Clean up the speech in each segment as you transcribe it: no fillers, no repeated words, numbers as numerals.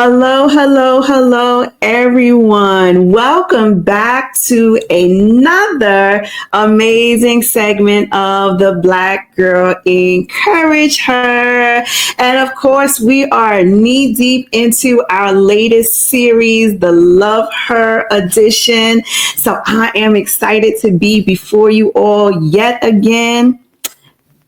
Hello, hello, hello, everyone. Welcome back to another amazing segment of the Black Girl Encourage Her. And of course, we are knee deep into our latest series, the Love Her edition. So I am excited to be before you all yet again.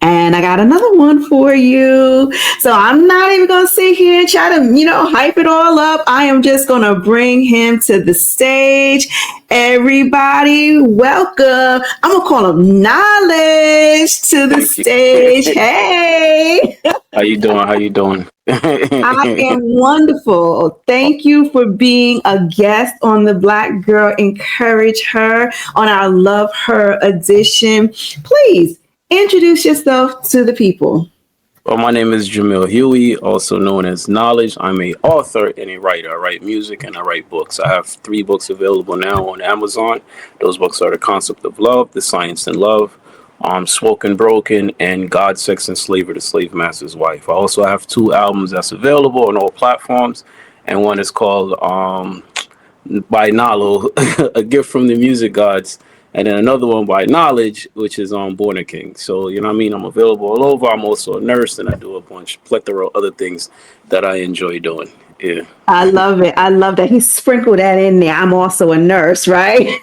And I got another one for you. So I'm not even going to sit here and try to, hype it all up. I am just going to bring him to the stage. Everybody, welcome. I'm going to call him Knowledge to the stage. Hey. How you doing? How you doing? I am wonderful. Thank you for being a guest on the Black Girl Encourage Her on our Love Her edition. Please introduce yourself to the people. Well, my name is Jamil Huie, also known as Knowledge. I'm an author and a writer. I write music and I write books. I have 3 books available now on Amazon. Those books are The Concept of Love, The Science in Love, Spoken Broken, and God, Sex, and Slavery, The Slave Master's Wife. I also have 2 albums that's available on all platforms, and one is called by Nalo, A Gift from the Music Gods. And then another one by Knowledge, which is on Born a King. So, you know what I mean? I'm available all over. I'm also a nurse, and I do a plethora of other things that I enjoy doing. Yeah. I love it. I love that. He sprinkled that in there. I'm also a nurse, right?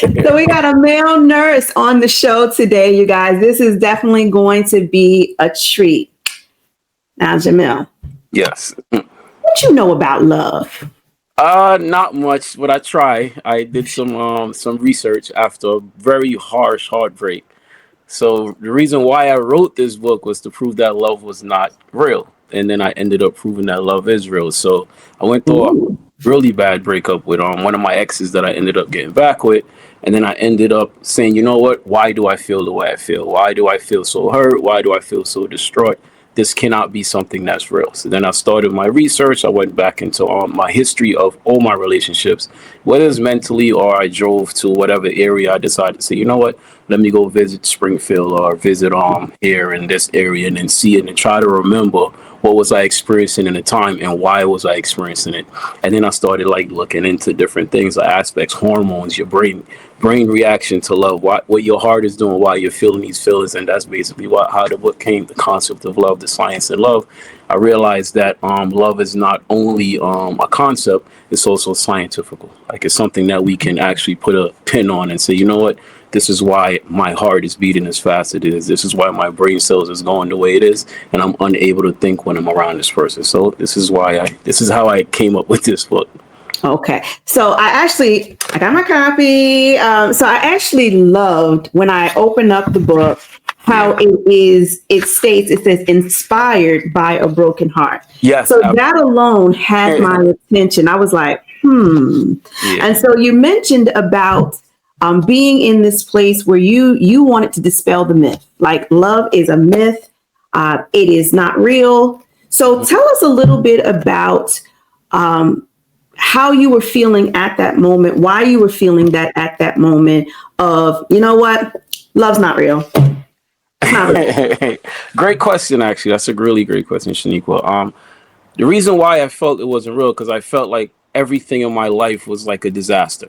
So we got a male nurse on the show today, you guys. This is definitely going to be a treat. Now, Jamil. Yes. What you know about love? Not much, but I try. I did some research after a very harsh heartbreak. So the reason why I wrote this book was to prove that love was not real. And then I ended up proving that love is real. So I went through a really bad breakup with one of my exes that I ended up getting back with. And then I ended up saying, you know what? Why do I feel the way I feel? Why do I feel so hurt? Why do I feel so distraught? This cannot be something that's real. So then I started my research. I went back into my history of all my relationships, whether it's mentally or I drove to whatever area. I decided to say, you know what, let me go visit Springfield or visit here in this area and then see it and try to remember what was I experiencing in the time and why was I experiencing it. And then I started looking into different things, aspects, hormones, your brain reaction to love, what your heart is doing, why you're feeling these feelings. And that's basically how the book came, The Concept of Love, The Science in Love. I realized that love is not only a concept, it's also scientific. It's something that we can actually put a pin on and say, you know what, this is why my heart is beating as fast as it is. This is why my brain cells is going the way it is, and I'm unable to think when I'm around this person. So this is how I came up with this book. Okay. So I got my copy. So I actually loved when I opened up the book, how it says inspired by a broken heart. Yes. So that alone had my attention. I was like, Yeah. And so you mentioned about being in this place where you wanted to dispel the myth, like love is a myth. It is not real. So tell us a little bit about how you were feeling at that moment, why you were feeling that at that moment of, you know what, love's not real. Great question, actually. That's a really great question, Sheniqua. The reason why I felt it wasn't real, because I felt like everything in my life was like a disaster.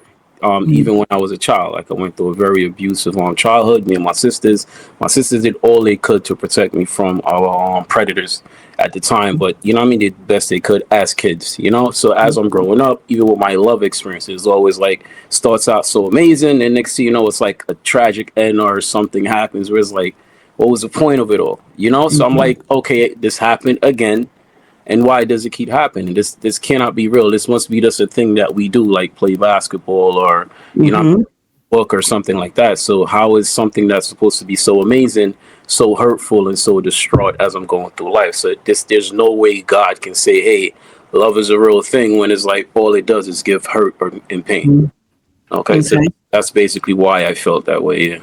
Even when I was a child, I went through a very abusive childhood. Me and my sisters did all they could to protect me from our predators at the time. But you know what I mean, they did the best they could as kids, So as I'm growing up, even with my love experiences, always starts out so amazing, and next thing you know, it's like a tragic end or something happens where it's like, what was the point of it all? So I'm like, okay, this happened again. And why does it keep happening? This cannot be real. This must be just a thing that we do, like play basketball or, book or something like that. So how is something that's supposed to be so amazing, so hurtful and so distraught as I'm going through life? So there's no way God can say, hey, love is a real thing when it's like all it does is give hurt and pain. Okay. So that's basically why I felt that way. Yeah.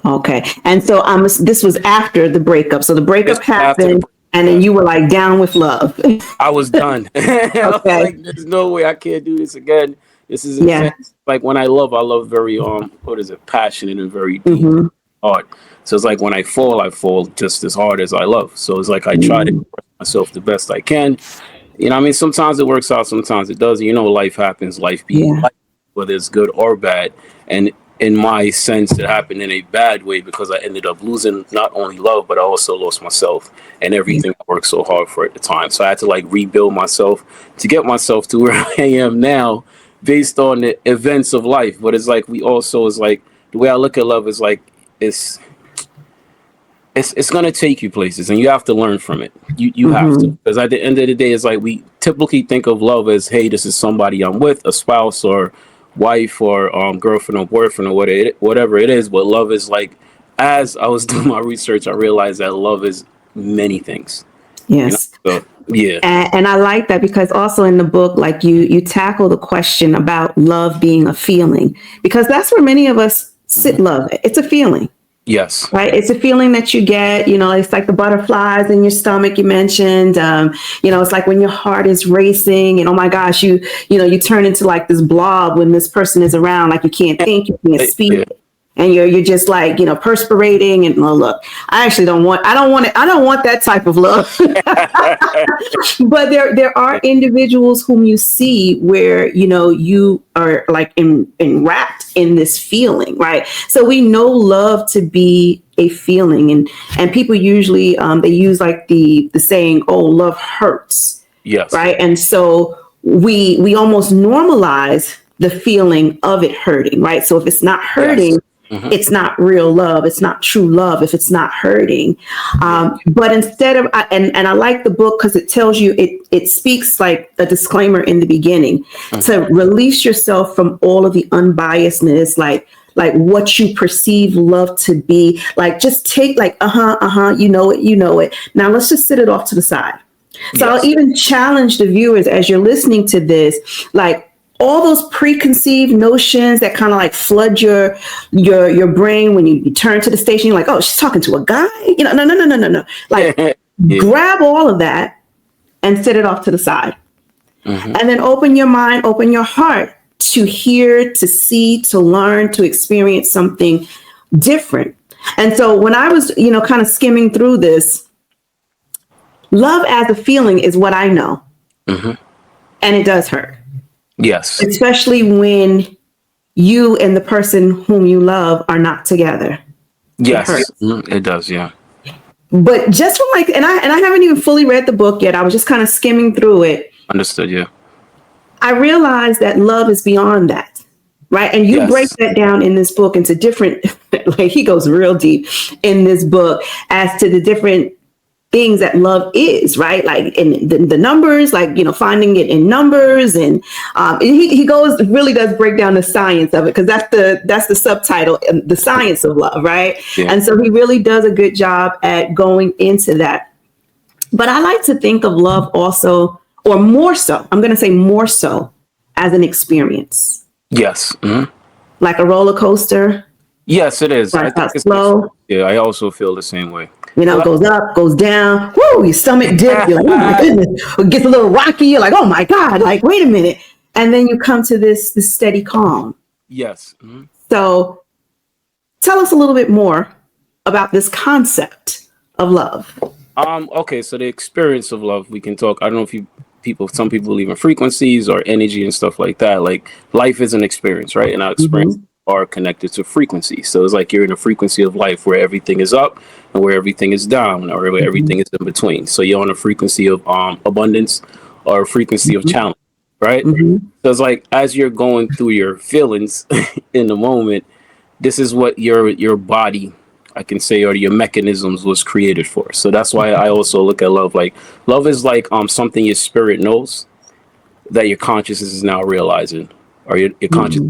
Okay. And so this was after the breakup. So the breakup happened. And then you were like down with love. I was done. I was like, there's no way I can't do this again. This is intense. Like when I love very passionate and very deep hard. So it's like when I fall just as hard as I love. So it's like I try to express myself the best I can. You know, I mean, sometimes it works out, sometimes it doesn't. You know, life happens, life be Yeah. life, whether it's good or bad. And in my sense, it happened in a bad way because I ended up losing not only love, but I also lost myself and Yeah. everything I worked so hard for at the time. So I had to like rebuild myself to get myself to where I am now based on the events of life. But it's like we also is like the way I look at love is like it's it's gonna take you places, and you have to learn from it. You have to, Mm-hmm. because at the end of the day, it's like we typically think of love as, hey, this is somebody I'm with, a spouse or wife or girlfriend or boyfriend or whatever it is. But love is like, as I was doing my research, I realized that love is many things. You know, Yes. so yeah. And I like that because also in the book, like you tackle the question about love being a feeling, because that's where many of us sit Mhm. love. It's a feeling. Yes. Right. It's a feeling that you get, it's like the butterflies in your stomach you mentioned. It's like when your heart is racing and oh my gosh, you turn into like this blob when this person is around, like you can't think, you can't speak. Yeah. And you're just like, perspirating and oh, look, I don't want it. I don't want that type of love. But there are individuals whom you see where you are like enwrapped in this feeling, right? So we know love to be a feeling, and people usually they use like the saying, oh, love hurts, Yes. right? And so we almost normalize the feeling of it hurting, right? So if it's not Yes. hurting, Hmm. it's not real love. It's not true love if it's not hurting. Yeah. But instead of, and I like the book because it tells you, it speaks like a disclaimer in the beginning Mhm. to release yourself from all of the unbiasedness, like what you perceive love to be. Like just take like, you know it. Now let's just sit it off to the side. So I'll Yes. even challenge the viewers as you're listening to this, like all those preconceived notions that kind of like flood your brain when you turn to the station, you're like, oh, she's talking to a guy. No. Like Yeah. grab all of that and set it off to the side. Hmm. And then open your mind, open your heart to hear, to see, to learn, to experience something different. And so when I was, kind of skimming through this, love as a feeling is what I know. Hmm. And it does hurt, Yes. especially when you and the person whom you love are not together. It Yes. hurts. Mhm. It does. Yeah. But just from like, and I haven't even fully read the book yet. I was just kind of skimming through it. Understood. Yeah. I realized that love is beyond that. Right. And you break Yes. that down in this book into different, like he goes real deep in this book as to the different things that love is, right? Like in the numbers, like, finding it in numbers. And he goes, really does break down the science of it, because that's the subtitle, the science of love, right? Yeah. And so he really does a good job at going into that. But I like to think of love also, or more so, I'm going to say more so, as an experience, Yes. Hmm. like a roller coaster, Yes, it is. I starts think out it's an slow, yeah. I also feel the same way. But goes up, goes down. Woo, your stomach dip. You're like, oh my goodness. It gets a little rocky. You're like, oh my God, like, wait a minute. And then you come to this steady calm. yes. Hmm. So tell us a little bit more about this concept of love. Okay. So the experience of love, we can talk. I don't know if some people believe in frequencies or energy and stuff like that. Like life is an experience, right? And our experience Mm-hmm. are connected to frequency. So it's like you're in a frequency of life where everything is up and where everything is down, or where Mm-hmm. everything is in between. So you're on a frequency of abundance or a frequency of challenge, right? Mm-hmm. So it's like as you're going through your feelings in the moment, this is what your body, I can say, or your mechanisms was created for. So that's why I also look at love like love is like something your spirit knows that your consciousness is now realizing, or your conscious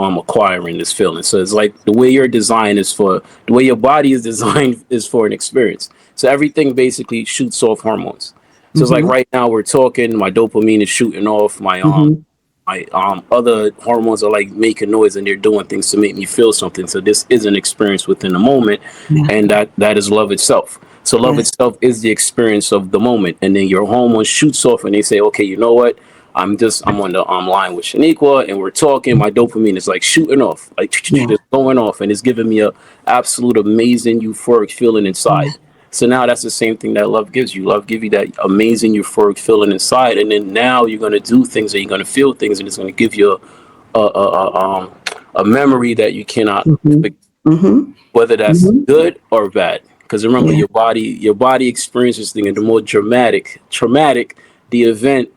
Mm-hmm. acquiring this feeling. So it's like the way you're designed is for the way your body is designed is for an experience. So everything basically shoots off hormones. So it's like Mm-hmm. right now we're talking, my dopamine is shooting off, Mm-hmm. my other hormones are like making noise and they're doing things to make me feel something. So this is an experience within the moment, Yeah. and that is love itself. So love Yes. itself is the experience of the moment, and then your hormones shoots off, and they say, okay, you know what? I'm on the line with Sheniqua, and we're talking. My dopamine is like shooting off, like Yeah. just going off, and it's giving me a absolute amazing euphoric feeling Yeah. inside. So now that's the same thing that love gives you. Love gives you that amazing euphoric feeling inside, and then now you're going to do things and you're going to feel things, and it's going to give you a memory that you cannot Mm-hmm. forget, Mm-hmm. whether that's Mm-hmm. good or bad. Because remember, Yeah. your body experiences things, and the more traumatic the event,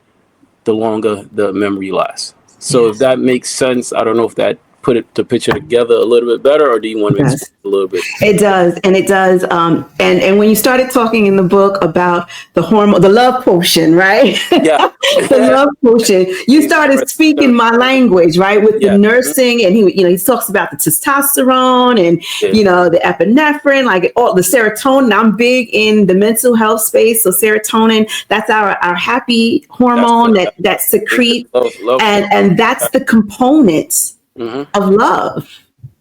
the longer the memory lasts. So if Yes. that makes sense, I don't know if that put it the picture together a little bit better, or do you want It to explain does. a little bit? It does, and it does. And when you started talking in the book about the hormone, the love potion, right? Yeah. The love potion. You started speaking my Serotonin. language, right? With the Yeah. nursing, and he talks about the testosterone and Yeah. the epinephrine, like all the serotonin. I'm big in the mental health space, so serotonin. That's our happy That's hormone the that secretes, love. and that's the components Hmm. of love.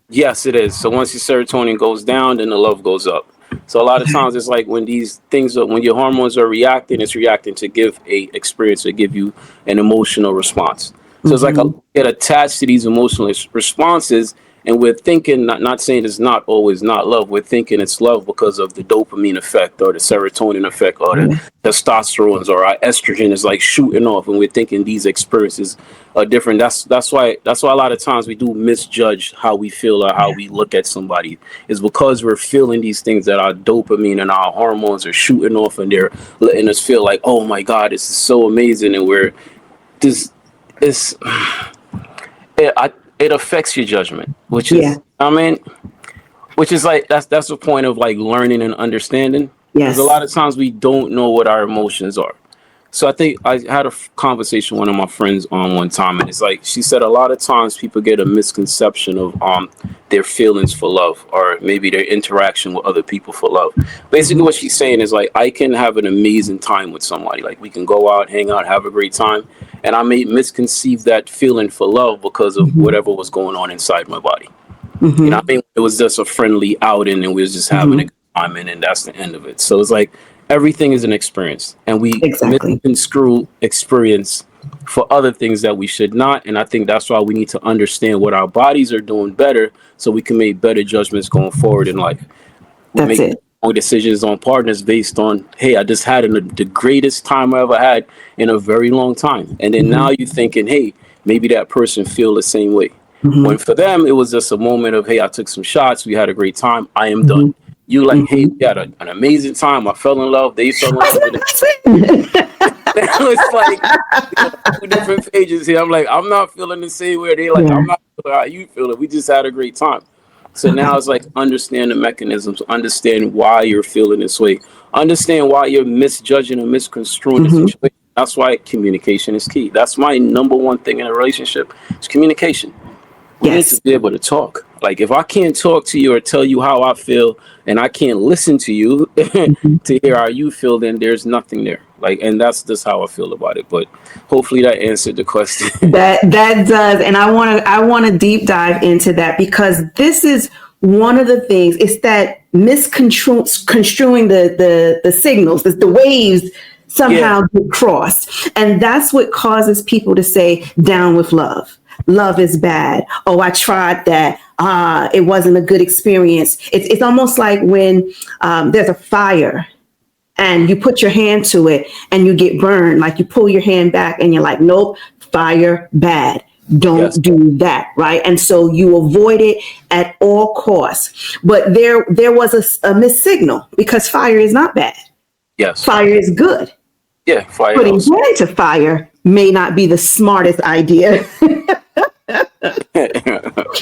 Yes, it is. So once your serotonin goes down, then the love goes up. So a lot of times it's like when these things are, when your hormones are reacting, it's reacting to give a experience, to give you an emotional response. So it's like Mm-hmm. get attached to these emotional responses, and we're thinking, not saying it's not always not love. We're thinking it's love because of the dopamine effect or the serotonin effect or the Yeah. testosterone or our estrogen is like shooting off, and we're thinking these experiences are different. That's why a lot of times we do misjudge how we feel or how we look at somebody, is because we're feeling these things that our dopamine and our hormones are shooting off, and they're letting us feel like, oh my God, this is so amazing, and we're this it's it affects your judgment, which Yeah. is, I mean, which is like that's the point of like learning and understanding, because a Yes. lot of times we don't know what our emotions are. So I think I had a conversation with one of my friends on one time, and it's like she said a lot of times people get a misconception of their feelings for love, or maybe their interaction with other people for love. Basically, Mm-hmm. what she's saying is like, I can have an amazing time with somebody, like we can go out, hang out, have a great time, and I may misconceive that feeling for love because of Mm-hmm. whatever was going on inside my body. I Mm-hmm. think it was just a friendly outing, and we was just having a Mm-hmm. good time, and then that's the end of it. So it's like everything is an experience, and we Exactly. misconstrue experience for other things that we should not. And I think that's why we need to understand what our bodies are doing better, so we can make better judgments going forward in life. We That's make it. decisions on partners based on, hey, I just had the greatest time I ever had in a very long time, and then Mm-hmm. now you're thinking, hey, maybe that person feel the same way. When Mm-hmm. for them it was just a moment of, hey, I took some shots, we had a great time, I am done. Mm-hmm. You like, hey, Mm-hmm. we had an amazing time, I fell in love, they fell in love, and That's it. it's like, two different pages here. I'm like, I'm not feeling the same way. They like, Yeah. I'm not feeling how you feel it. We just had a great time. So Okay. now it's like, understand the mechanisms, understand why you're feeling this way, understand why you're misjudging and misconstruing the Mm-hmm. situation. That's why communication is key. That's my number one thing in a relationship. It's communication. We need to Yes. be able to talk. Like if I can't talk to you or tell you how I feel, and I can't listen to you Mm-hmm. to hear how you feel, then there's nothing there. Like, and that's just how I feel about it. But hopefully that answered the question. That does, and I want to deep dive into that, because this is one of the things. It's that misconstruing the signals, the waves Yeah. somehow get crossed, and that's what causes people to say down with love. Love is bad. Oh, I tried that. It wasn't a good experience. It's almost like when there's a fire and you put your hand to it and you get burned. Like you pull your hand back and you're like, nope, fire bad. Yes. Don't do that, right? And so you avoid it at all costs. But there was a missed signal, because fire is not bad. Yes. Fire is good. Yeah. Fire Putting helps. hand to fire may not be the smartest idea.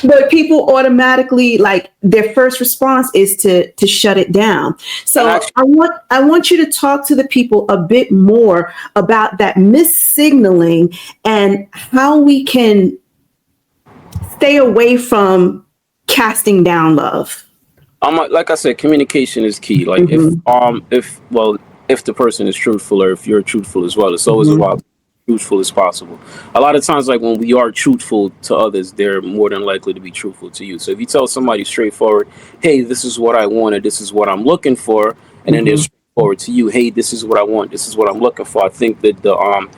But people automatically, like, their first response is to shut it down. And So actually, I want you to talk to the people a bit more about that missignaling and how we can stay away from casting down love. like I said, communication is key. Like Mm-hmm. if the person is truthful, or if you're truthful as well, it's always Mm-hmm. about truthful as possible. A lot of times, like when we are truthful to others, they're more than likely to be truthful to you. So if you tell somebody straightforward, hey, this is what I wanted, this is what I'm looking for, and then they're Mm-hmm. straightforward to you, hey, this is what I want, this is what I'm looking for. I think that the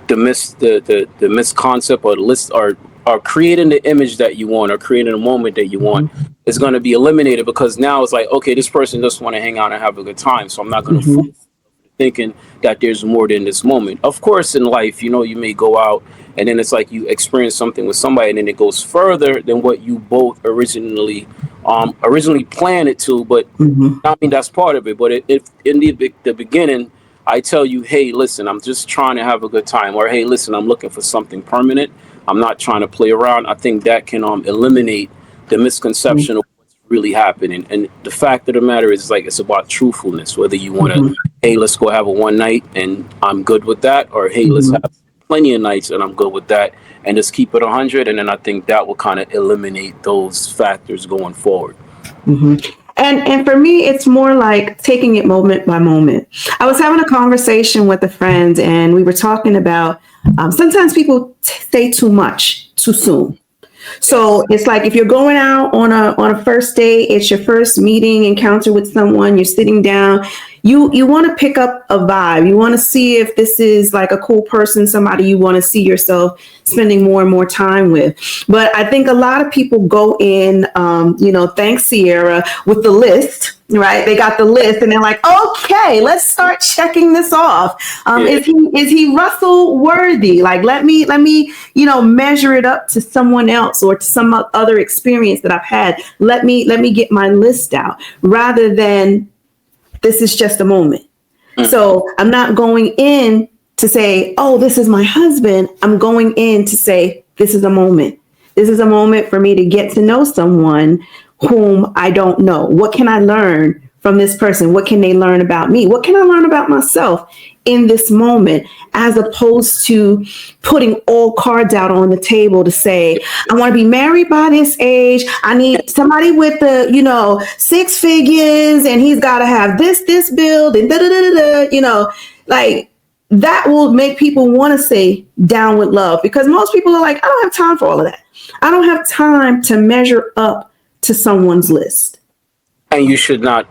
misconcept or the list or or creating the image that you want or creating a moment that you want Mm-hmm. is going to be eliminated, because now it's like, okay, this person just want to hang out and have a good time, so I'm not going to Mm-hmm. thinking that there's more than this moment. Of course, in life, you may go out and then it's like you experience something with somebody, and then it goes further than what you both originally planned it to. But Mm-hmm. I mean, that's part of it. But if in the beginning, I tell you, hey, listen, I'm just trying to have a good time, or hey, listen, I'm looking for something permanent. I'm not trying to play around. I think that can eliminate the misconception of what's really happening. And the fact of the matter is, like, it's about truthfulness. Whether you want to, Mm-hmm. hey, let's go have a one night and I'm good with that, or hey, let's Mm-hmm. have plenty of nights and I'm good with that, and just keep it 100. And then I think that will kind of eliminate those factors going forward. Mm-hmm. And for me, it's more like taking it moment by moment. I was having a conversation with a friend, and we were talking about sometimes people say too much too soon. So Yes. it's like if you're going out on a first date, it's your first meeting encounter with someone, you're sitting down, you want to pick up a vibe. You want to see if this is like a cool person, somebody you want to see yourself spending more and more time with. But I think a lot of people go in, thanks Sierra, with the list. Right, they got the list, and they're like, "Okay, let's start checking this off. Yeah. Is he Russell worthy? Like, let me measure it up to someone else or to some other experience that I've had. Let me get my list out rather than this is just a moment. Mm. So I'm not going in to say, oh, this is my husband. I'm going in to say, this is a moment. This is a moment for me to get to know someone whom I don't know. What can I learn from this person? What can they learn about me? What can I learn about myself in this moment, as opposed to putting all cards out on the table to say, I want to be married by this age. I need somebody with six figures, and he's got to have this build and da da da da. Like that will make people want to say down with love, because most people are like, I don't have time for all of that. I don't have time to measure up to someone's list. And you should not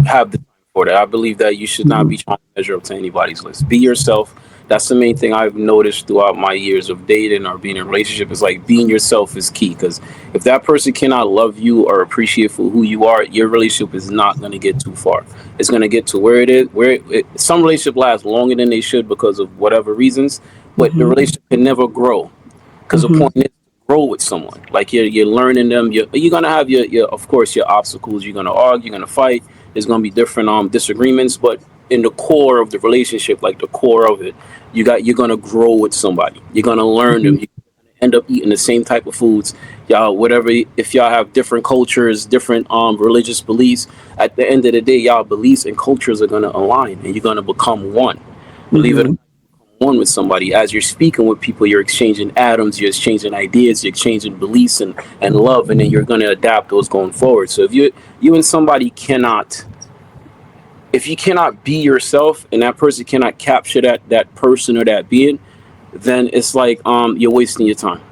have the time for that. I believe that you should not Mm-hmm. be trying to measure up to anybody's list. Be yourself. That's the main thing I've noticed throughout my years of dating or being in a relationship, is like being yourself is key. Because if that person cannot love you or appreciate for who you are, your relationship is not going to get too far. It's going to get to where it is. Some relationship lasts longer than they should because of whatever reasons, but the Mm-hmm. relationship can never grow, because the Mm-hmm. point is to grow with someone. Like you're learning them. You're gonna have your of course your obstacles. You're gonna argue. You're gonna fight. There's gonna be different disagreements, but in the core of the relationship, like the core of it, you're gonna grow with somebody. You're gonna learn them. You end up eating the same type of foods, y'all. Whatever, if y'all have different cultures, different religious beliefs, at the end of the day, y'all beliefs and cultures are gonna align, and you're gonna become one. Believe it, Mm-hmm. one with somebody. As you're speaking with people, you're exchanging atoms, you're exchanging ideas, you're exchanging beliefs and love, and then you're going to adapt those going forward. So if you and somebody cannot, if you cannot be yourself, and that person cannot capture that person or that being, then it's like you're wasting your time.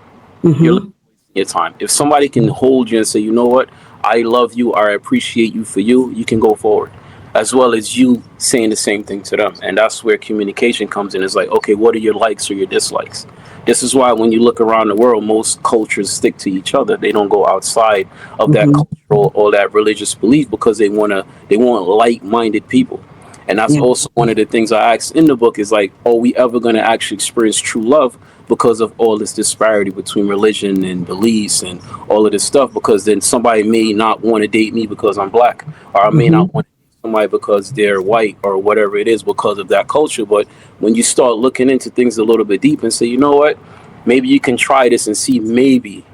You're Mm-hmm. wasting your time. If somebody can hold you and say, you know what, I love you, or I appreciate you for you, you can go forward. As well as you saying the same thing to them. And that's where communication comes in. It's like, okay, what are your likes or your dislikes? This is why when you look around the world, most cultures stick to each other. They don't go outside of that Mm-hmm. cultural or that religious belief, because they want like-minded people. And that's Yeah. also one of the things I asked in the book, is like, are we ever going to actually experience true love because of all this disparity between religion and beliefs and all of this stuff? Because then somebody may not want to date me because I'm black, or I may Mm-hmm. not want to date somebody because they're white, or whatever it is, because of that culture. But when you start looking into things a little bit deep and say, you know what, maybe you can try this and see, maybe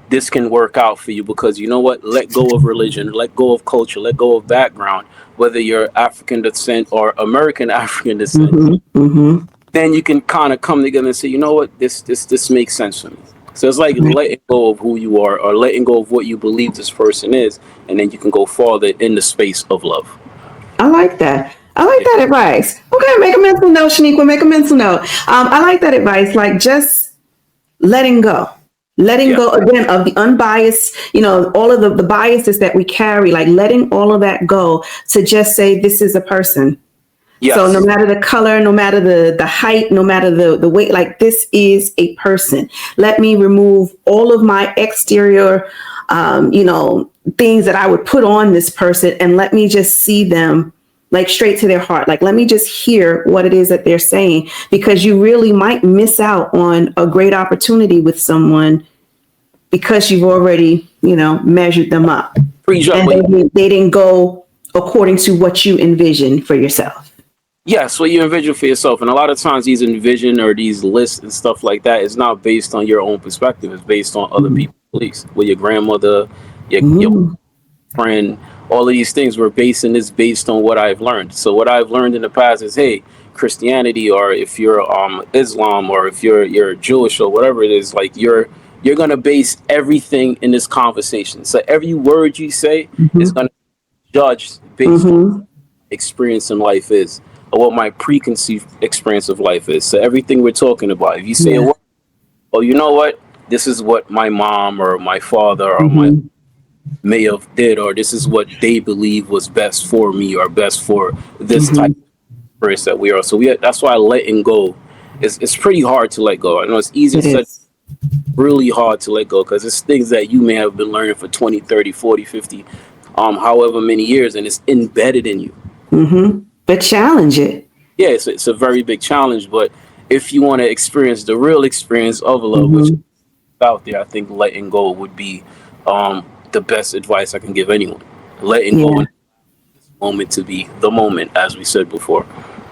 this can work out for you, because you know what, let go of religion, let go of culture, let go of background, whether you're African descent or American African descent. Mm-hmm. Mm-hmm. Then you can kind of come together and say, you know what, this makes sense for me. So it's like letting go of who you are, or letting go of what you believe this person is, and then you can go farther in the space of love. I like that. I like Yeah. that advice. Okay, make a mental note, Shaniqua. Make a mental note. I like that advice. Like just letting go. Letting Yeah. go again of the unbiased, all of the biases that we carry, like letting all of that go to just say, this is a person. So no Yes. matter the color, no matter the height, no matter the weight, like this is a person. Let me remove all of my exterior, things that I would put on this person, and let me just see them like straight to their heart. Like, let me just hear what it is that they're saying, because you really might miss out on a great opportunity with someone because you've already, measured them up, Prejudge, and but they didn't go according to what you envisioned for yourself. yes, what you envision for yourself. And a lot of times these envision or these lists and stuff like that is not based on your own perspective. It's based on other Mhm. people's beliefs. With your grandmother, your Mhm. friend, all of these things we're basing this based on what I've learned. So what I've learned in the past is, hey, Christianity, or if you're Islam, or if you're Jewish or whatever it is, like you're gonna base everything in this conversation. So every word you say is Mhm. gonna be judged based on Mhm. experience in life is, or what my preconceived experience of life is. So everything we're talking about, if you say a Yeah. word, oh, you know what? This is what my mom or my father or my Mhm. may have did, or this is what they believe was best for me or best for this type Mhm. of person that we are. So that's why letting go it's pretty hard to let go. I know it's easy It said, is. really hard to let go, because it's things that you may have been learning for 20, 30, 40, 50, however many years, and it's embedded in you. Mhm. But challenge it. Yeah, it's a very big challenge. But if you want to experience the real experience of love, which is Mhm. out there, I think letting go would be the best advice I can give anyone. Letting go Yeah. in this moment to be the moment, as we said before.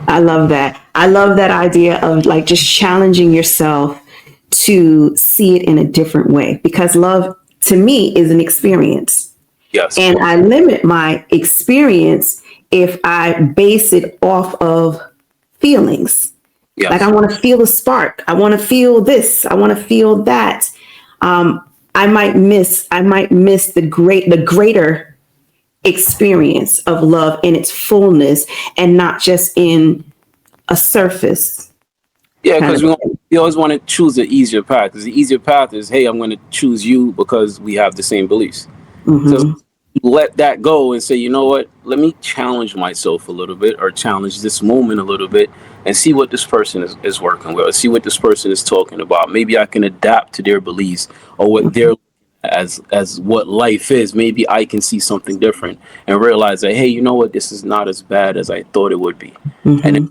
I love that. I love that idea of like just challenging yourself to see it in a different way, because love to me is an experience. Yes, And I limit my experience if I base it off of feelings. Like, I yes, want to feel the spark. I want to feel this. I want to feel that. I might miss the greater experience of love in its fullness, and not just in a surface yeah. kind Because of thing. we always want to choose the easier path. Because the easier path is, hey, I'm going to choose you because we have the same beliefs. So Hmm. let that go and say, you know what? Let me challenge myself a little bit, or challenge this moment a little bit, and see what this person is working with, or see what this person is talking about. Maybe I can adapt to their beliefs, or what they're as what life is. Maybe I can see something different and realize that, hey, you know what? This is not as bad as I thought it would be. And Hmm.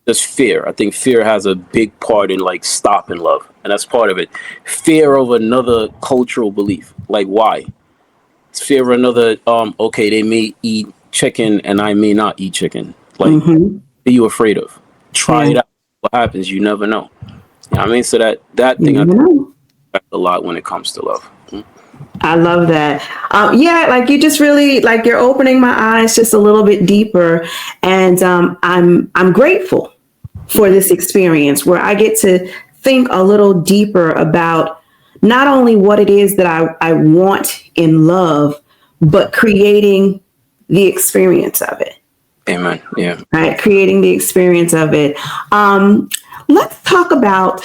just fear. I think fear has a big part in like stopping love, and that's part of it. Fear of another cultural belief. Like, why? Fear of another. Okay, they may eat chicken and I may not eat chicken. Like, Hmm. what are you afraid of? Try Yeah. it out. What happens? You never know. You know what I mean? So that You thing I never think know. affects a lot when it comes to love. I love that. Yeah, like you just really like you're opening my eyes just a little bit deeper, and I'm grateful for this experience where I get to think a little deeper about not only what it is that I want in love, but creating the experience of it. Amen. Yeah. Right, creating the experience of it. Um, let's talk about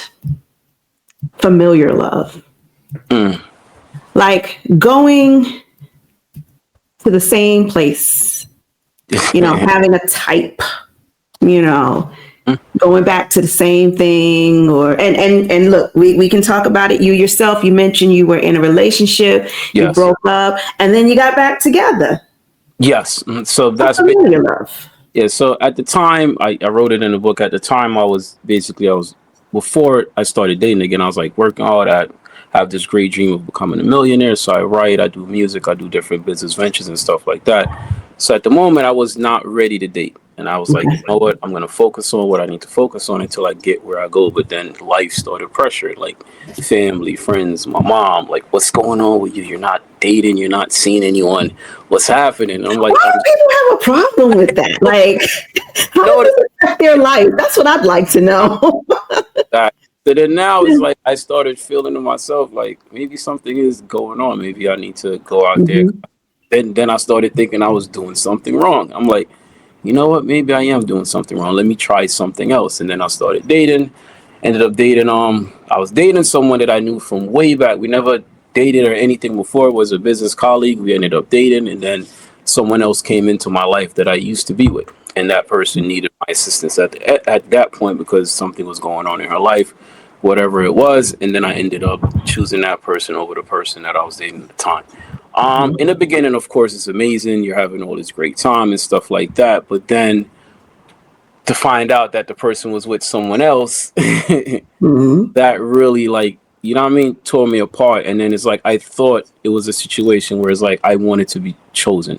familiar love, Mm. like going to the same place, having a type, you know, going back to the same thing, or and look, we can talk about it. You yourself, you mentioned you were in a relationship, you Yes. broke up, and then you got back together. Yes. So A that's familiar love. yeah. So at the time, I wrote it in the book. At the time, I was before I started dating again. I was like working hard at have this great dream of becoming a millionaire. So I write, I do music, I do different business ventures and stuff like that. So at the moment, I was not ready to date, and I was like, you Okay. know what, I'm gonna focus on what I need to focus on until I get where I go. But then life started pressure, like family, friends, my mom, like, what's going on with you? You're not dating, you're not seeing anyone. What's happening? And I'm like, Why do people have a problem with that? Like, how does no, this affect their life? That's what I'd like to know. that. So then now it's like I started feeling to myself like maybe something is going on. Maybe I need to go out there. Hmm. Then I started thinking I was doing something wrong. I'm like, you know what? Maybe I am doing something wrong. Let me try something else. And then I started dating. Ended up dating. I was dating someone that I knew from way back. We never dated or anything before. It was a business colleague. We ended up dating, and then someone else came into my life that I used to be with, and that person needed my assistance at that point because something was going on in her life, whatever it was, and then I ended up choosing that person over the person that I was dating at the time. In the beginning, of course, it's amazing. You're having all this great time and stuff like that, but then to find out that the person was with someone else, Mm-hmm. that really, like, you know what I mean, tore me apart. And then it's like I thought it was a situation where it's like I wanted to be chosen.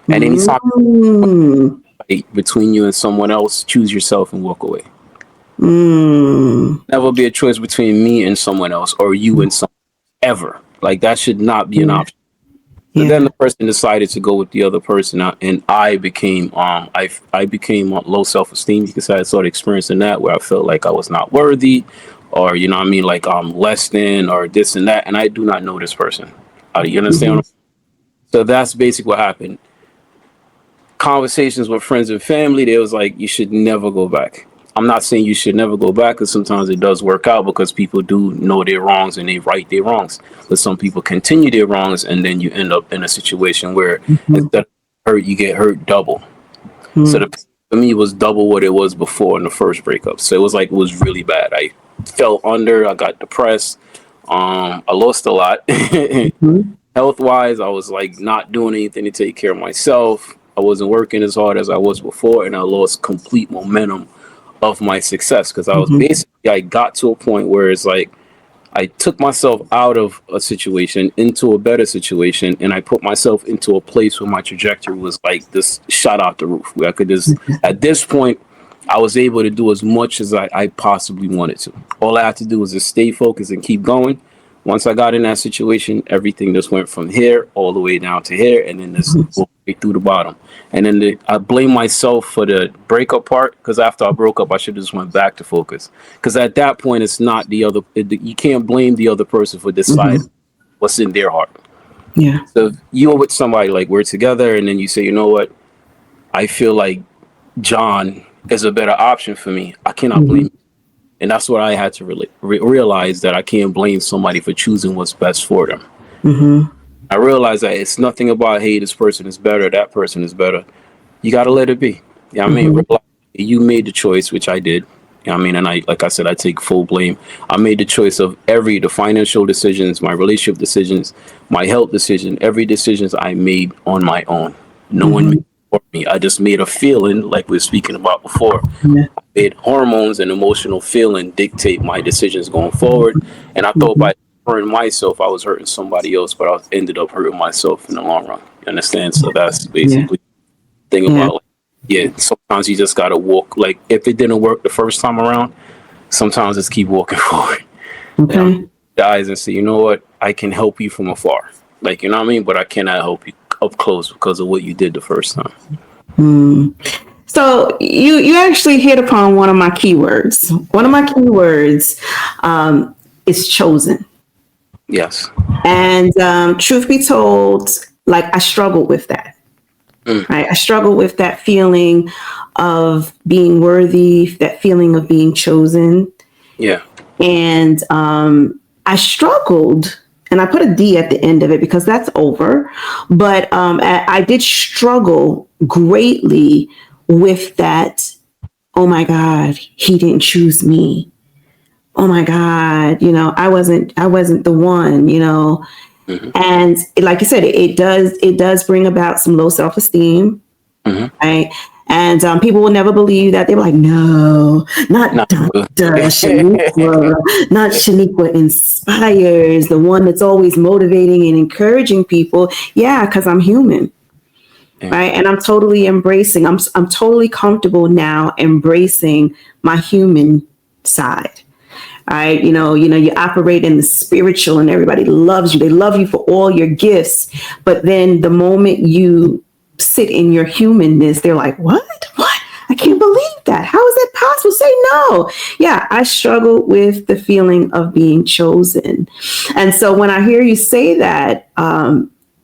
And anytime Mm-hmm. between you and someone else, choose yourself and walk away. Mm-hmm. Never be a choice between me and someone else or you and someone ever. Like that should not be an Yeah. option. So then Yeah. the person decided to go with the other person, and I became I became low self esteem because I started experiencing that where I felt like I was not worthy, or you know what I mean, like I'm less than, or this and that, and I do not know this person. You understand? Mm-hmm. So that's basically what happened. Conversations with friends and family, they was like, you should never go back. I'm not saying you should never go back because sometimes it does work out because people do know their wrongs and they right their wrongs. But some people continue their wrongs and then you end up in a situation where Mm-hmm. instead of hurt, you get hurt double. So the for me it was double what it was before in the first breakup. So it was like it was really bad. I fell under, I got depressed, I lost a lot. Mm-hmm. Health wise, I was like not doing anything to take care of myself. I wasn't working as hard as I was before, and I lost complete momentum of my success because I was Mm-hmm. basically, I got to a point where it's like I took myself out of a situation into a better situation, and I put myself into a place where my trajectory was like this shot out the roof, where I could just, at this point, I was able to do as much as I possibly wanted to. All I had to do was just stay focused and keep going. Once I got in that situation, everything just went from here all the way down to here, and then this all the way through the bottom. And then I blame myself for the breakup part because after I broke up, I should have just went back to focus. Because at that point, it's not the other. You can't blame the other person for Mm-hmm. deciding what's in their heart. Yeah. So if you're with somebody, like we're together, and then you say, you know what, I feel like John is a better option for me. I cannot blame Mm-hmm. you. And that's what I had to really realize, that I can't blame somebody for choosing what's best for them. Mm-hmm. I realized that it's nothing about, hey, this person is better, that person is better. You got to let it be. Yeah, I mean, Mm-hmm. realize you made the choice, which I did. Yeah, I mean, and I, like I said, I take full blame. I made the choice of the financial decisions, my relationship decisions, my health decision, every decisions I made on my own. No one made Mm-hmm. it for me. I just made a feeling, like we were speaking about before. Yeah. I made hormones and emotional feeling dictate my decisions going forward. And I thought Mm-hmm. by hurting myself, I was hurting somebody else, but I ended up hurting myself in the long run. You understand? So that's Yeah. basically the thing Yeah. about, like, yeah, sometimes you just got to walk. Like, if it didn't work the first time around, sometimes just keep walking forward. Yeah, Okay. the eyes and say, you know what, I can help you from afar. Like, you know what I mean? But I cannot help you up close because of what you did the first time. Mm. So you actually hit upon one of my keywords. One of Yeah. my keywords is chosen. Yes. And truth be told, like I struggled with that. Mm. Right? I struggled with that feeling of being worthy, that feeling of being chosen. Yeah. And I struggled, and I put a D at the end of it because that's over. But I did struggle greatly with that. Oh my God, he didn't choose me. Oh my God, I wasn't the one, Mm-hmm. And like you said, it does bring about some low self esteem, Mm-hmm. right? And people will never believe that. They're like, no, not Not Dr. good. Sheniqua, not Sheniqua Inspires, the one that's always motivating and encouraging people. Yeah, because I'm human, Yeah. right? And I'm totally embracing. I'm totally comfortable now embracing my human side. Right, you operate in the spiritual, and everybody loves you. They love you for all your gifts, but then the moment you sit in your humanness, they're like, "What? What? I can't believe that. How is that possible?" Say no. Yeah, I struggle with the feeling of being chosen, and so when I hear you say that,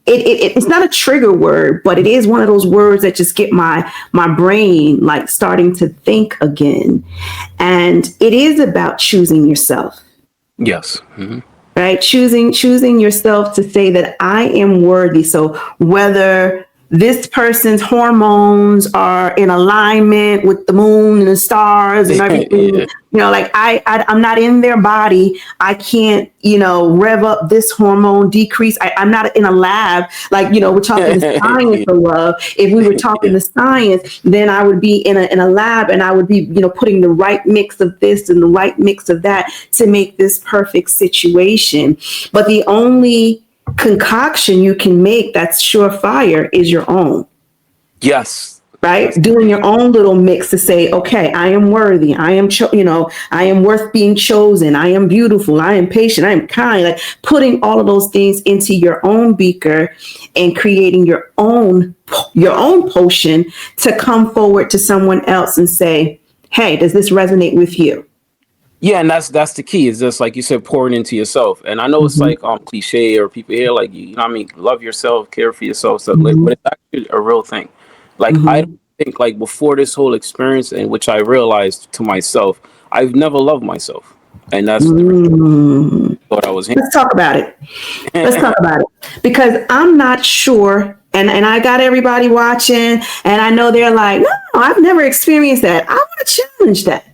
it's not a trigger word, but it is one of those words that just get my brain like starting to think again. And it is about choosing yourself, Yes. Mm-hmm. right? Choosing yourself to say that I am worthy. So whether this person's hormones are in alignment with the moon and the stars and everything. Yeah. Like I'm not in their body. I can't, rev up this hormone, decrease. I'm not in a lab. Like, we're talking the science of love. If we were talking Yeah. the science, then I would be in a lab, and I would be, putting the right mix of this and the right mix of that to make this perfect situation. But the only concoction you can make that's surefire is your own. Yes. Right? That's Doing your own little mix to say, okay, I am worthy. I am, I am worth being chosen. I am beautiful. I am patient. I am kind. Like putting all of those things into your own beaker and creating your own potion to come forward to someone else and say, hey, does this resonate with you? Yeah, and that's the key. Is just like you said, pouring into yourself. And I know it's Mm-hmm. like cliche, or people here like, what I mean, love yourself, care for yourself, stuff like, Mm-hmm. but it's actually a real thing. Like I don't Mm-hmm. think, like, before this whole experience, in which I realized to myself, I've never loved myself, and that's the reason Mm. I thought I was Let's talk about it. Let's here. talk about it. Because I'm not sure, and I got everybody watching, and I know they're like, no, I've never experienced that. I want to challenge that.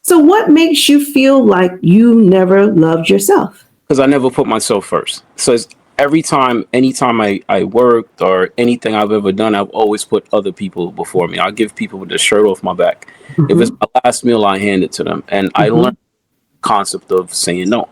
So, what makes you feel like you never loved yourself? Because I never put myself first. So it's anytime I worked or anything I've ever done, I've always put other people before me. I give people the shirt off my back. If it's Mm-hmm. my last meal, I hand it to them. And I Mm-hmm. learned the concept of saying no.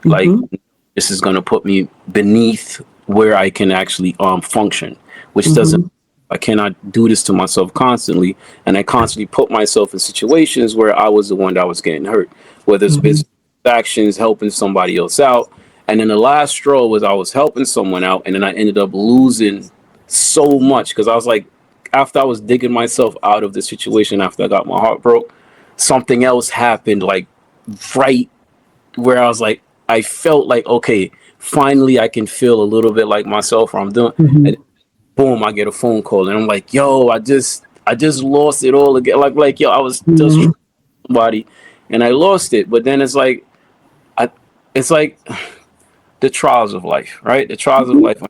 Like, Mm-hmm. this is going to put me beneath where I can actually function, which doesn't. Mm-hmm. I cannot do this to myself constantly, and I constantly put myself in situations where I was the one that was getting hurt, whether it's Mm-hmm. business actions, helping somebody else out. And then the last straw was I was helping someone out, and then I ended up losing so much because I was like, after I was digging myself out of the situation, after I got my heart broke, something else happened, like right where I was like, I felt like, okay, finally I can feel a little bit like myself, or I'm doing. Mm-hmm. And boom, I get a phone call, and I'm like, yo, I just lost it all again. Like yo, I was just Mm-hmm. somebody, and I lost it. But then I, it's like the trials of life, right? The trials of life.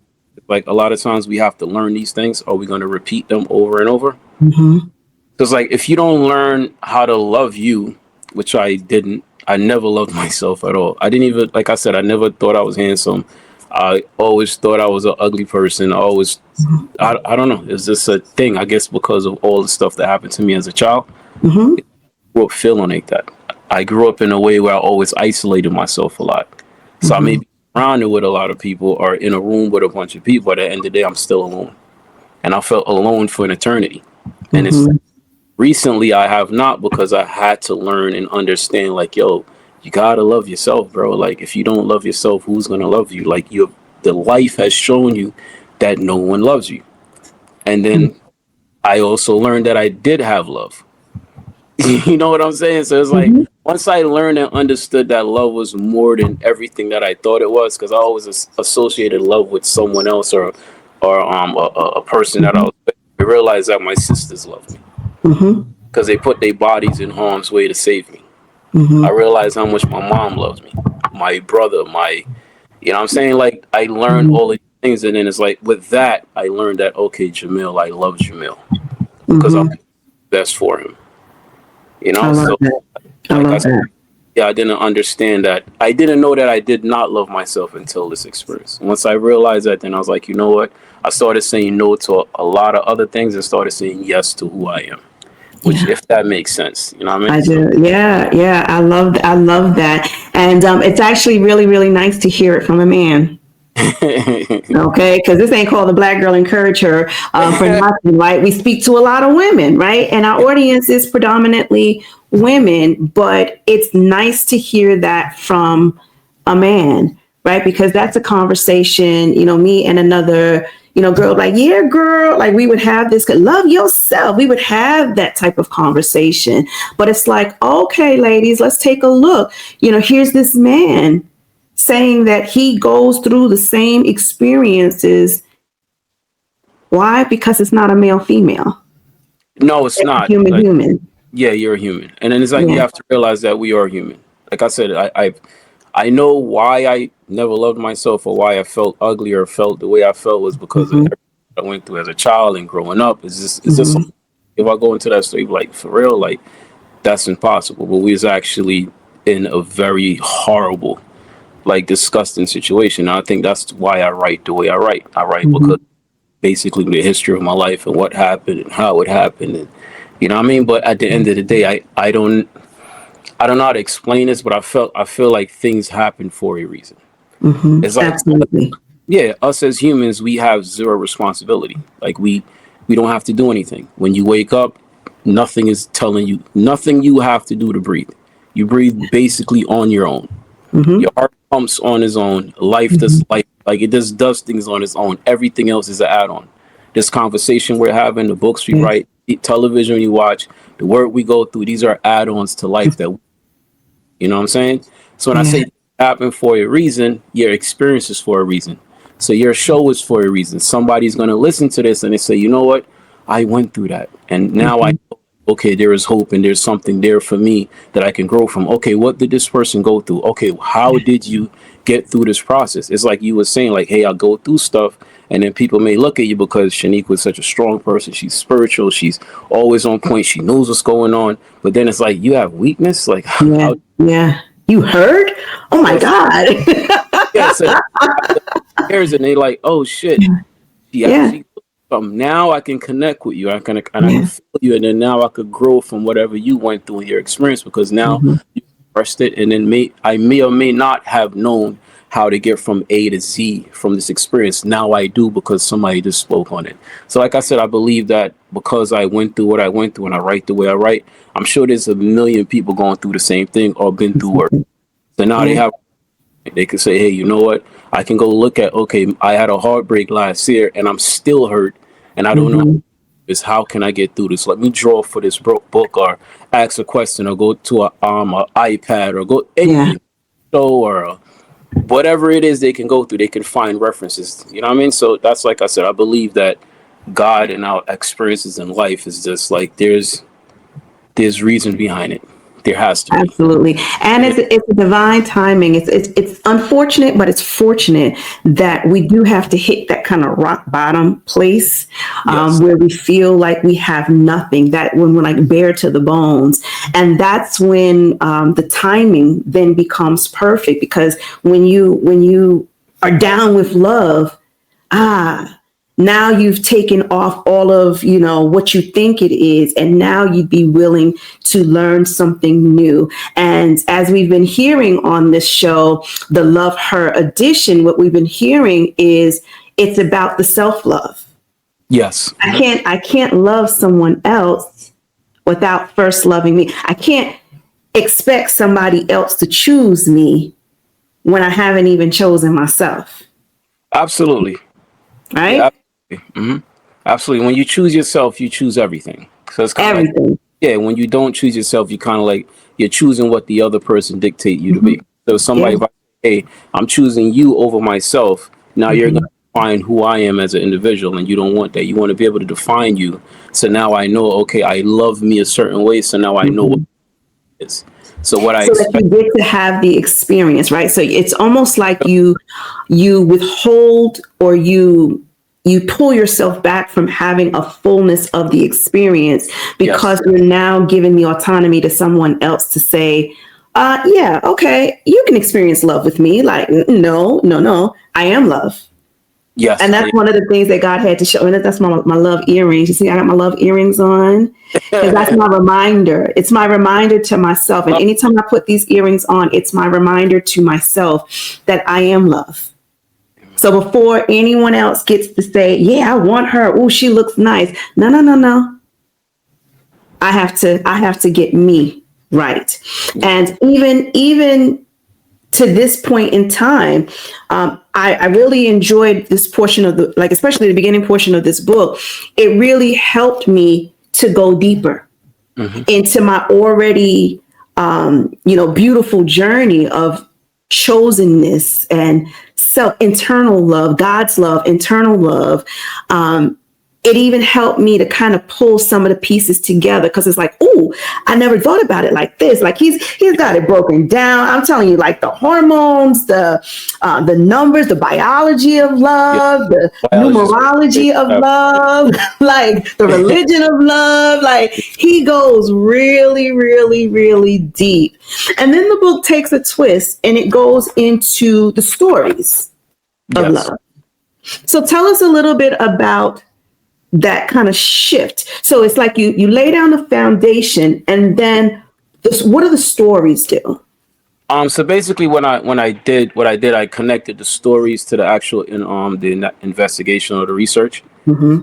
Like a lot of times we have to learn these things. Are we going to repeat them over and over? Mm-hmm. Because like if you don't learn how to love you, which I didn't, I never loved myself at all. I didn't even, like I said, I never thought I was handsome. I always thought I was an ugly person. I don't know. It's just a thing, I guess, because of all the stuff that happened to me as a child. Mm-hmm. I grew up feeling like that. I grew up in a way where I always isolated myself a lot. So I may Mm-hmm. be surrounded with a lot of people or in a room with a bunch of people. But at the end of the day, I'm still alone. And I felt alone for an eternity. And it's Mm-hmm. recently I have not, because I had to learn and understand, like, yo, you gotta love yourself, bro. Like, if you don't love yourself, who's gonna love you? Like, the life has shown you that no one loves you. And then I also learned that I did have love. You know what I'm saying? So it's like, Mm-hmm. once I learned and understood that love was more than everything that I thought it was, because I always associated love with someone else, or a person that I Mm-hmm. was with. I realized that my sisters love me Mm-hmm. because they put their bodies in harm's way to save me. I Mm-hmm. realized how much my mom loves me, my brother, you know what I'm saying? Like, I learned Mm-hmm. all these things, and then it's like, with that, I learned that, okay, Jamil, I love Jamil because I'm Mm-hmm. best for him, you I know? love So, that. I like I love said, that. yeah, I didn't understand that. I didn't know that I did not love myself until this experience. Once I realized that, then I was like, you know what? I started saying no to a lot of other things and started saying yes to who I am, which, Yeah. if that makes sense, you know what I mean? I So, do. Yeah, yeah. I love that. And it's actually really, really nice to hear it from a man. Okay, because this ain't called the Black Girl Encourage Her for nothing, right? We speak to a lot of women, right? And our audience is predominantly women, but it's nice to hear that from a man, right? Because that's a conversation, me and another, girl, like, yeah, girl, like we would have this, love yourself. We would have that type of conversation. But it's like, okay, ladies, let's take a look. Here's this man saying that he goes through the same experiences. Why? Because it's not a male female. no, it's It's a not. human Like, human. yeah, you're a human, and then it's like, you Yeah. have to realize that we are human. Like I said, I know why I never loved myself, or why I felt ugly or felt the way I felt, was because of Mm-hmm. everything I went through as a child and growing up. It's just Mm-hmm. if I go into that story, like for real, like that's impossible. But we was actually in a very horrible, like disgusting situation. And I think that's why I write the way I write. I write Mm-hmm. because basically the history of my life and what happened and how it happened, and you know what I mean. But at the end of the day, I don't know how to explain this, but I feel like things happen for a reason. Mm-hmm. It's like, Absolutely. yeah, us as humans, we have zero responsibility. Like we don't have to do anything. When you wake up, nothing is telling you, nothing you have to do to breathe. You breathe basically on your own. Mm-hmm. Your heart pumps on its own. Life Mm-hmm. does life, like it just does things on its own. Everything else is an add-on. This conversation we're having, the books we Yes. write, the television you watch, the work we go through, these are add-ons to life that, you know what I'm saying? So when I Yeah. say happen for a reason, your experience is for a reason. So your show is for a reason. Somebody's going to listen to this and they say, you know what? I went through that. And now I Mm-hmm. know, okay, there is hope and there's something there for me that I can grow from. Okay, what did this person go through? Okay, how did you get through this process? It's like you were saying, like, hey, I go through stuff. And then people may look at you because Sheniqua is such a strong person. She's spiritual. She's always on point. She knows what's going on. But then it's like, you have weakness? Like, Yeah. how? Yeah. You heard? Oh my Yes. God. Yeah. So here's it. And they like, oh shit. She Yeah. actually now I can connect with you. I can Yeah. feel you, and then now I could grow from whatever you went through in your experience because now Mm-hmm. you expressed it, and then I may or may not have known how to get from A to Z from this experience. Now I do because somebody just spoke on it. So like I said, I believe that because I went through what I went through and I write the way I write, I'm sure there's a million people going through the same thing or been through worse. So now they Yeah. have they can say, hey, you know what? I can go look at, okay, I had a heartbreak last year and I'm still hurt and I don't know Mm-hmm. is how can I get through this? Let me draw for this book or ask a question or go to a iPad or go Yeah. anything, show or whatever it is they can go through. They can find references. You know what I mean? So that's like I said, I believe that God and our experiences in life is just like there's reason behind it. There has to be. Absolutely. And And it's a divine timing. It's unfortunate, but it's fortunate that we do have to hit that kind of rock bottom place yes, where we feel like we have nothing, that when we're like bare to the bones. And that's when the timing then becomes perfect because when you are down with love, ah, now you've taken off all of what you think it is, and now you'd be willing to learn something new. And as we've been hearing on this show, the Love Her edition, what we've been hearing is it's about the self-love. yes, I can't love someone else without first loving me. I can't expect somebody else to choose me when I haven't even chosen myself, absolutely. Yeah, right? absolutely. Absolutely. When you choose yourself, you choose everything. So it's kind of like, Everything. yeah, when you don't choose yourself, you kind of like you're choosing what the other person dictate you to Mhm. be. So Yeah. somebody, if I say, hey, I'm choosing you over myself, now you're going Mhm. to define who I am as an individual, and you don't want that. You want to be able to define you. So now I know, okay, I love me a certain way. So now I know what Mhm. it is. So what I So that expect, you get to have the experience, right? So it's almost like you withhold, or you pull yourself back from having a fullness of the experience yes, because you're now giving the autonomy to someone else to say, yeah, okay, you can experience love with me. Like, no, no, no, I am love. And yes, that's one of the things that God had to show. And that's my love earrings. You see, I got my love earrings on because that's my reminder. It's my reminder to myself. And anytime I put these earrings on, it's my reminder to myself that I am love. So before anyone else gets to say, yeah, I want her. Oh, she looks nice. No, no, no, no. I have to get me right. yeah, And even to this point in time, I really enjoyed this portion of the, like, especially the beginning portion of this book. It really helped me to go deeper hmm, into my already, beautiful journey of chosenness and self internal love, God's love, internal love. it even helped me to kind of pull some of the pieces together, because it's like, oh, I never thought about it like this. Like he's got it broken down. I'm telling you, like the hormones, the numbers, the biology of Yeah, love, the biologist. numerology of love, like the religion of love. Like he goes really, really, really deep. And then the book takes a twist and it goes into the stories of Yes. love. So tell us a little bit about that kind of shift. So it's like you lay down the foundation, and then what do the stories do? So basically, when I did what I did, I connected the stories to the actual investigation or the research. Mm-hmm.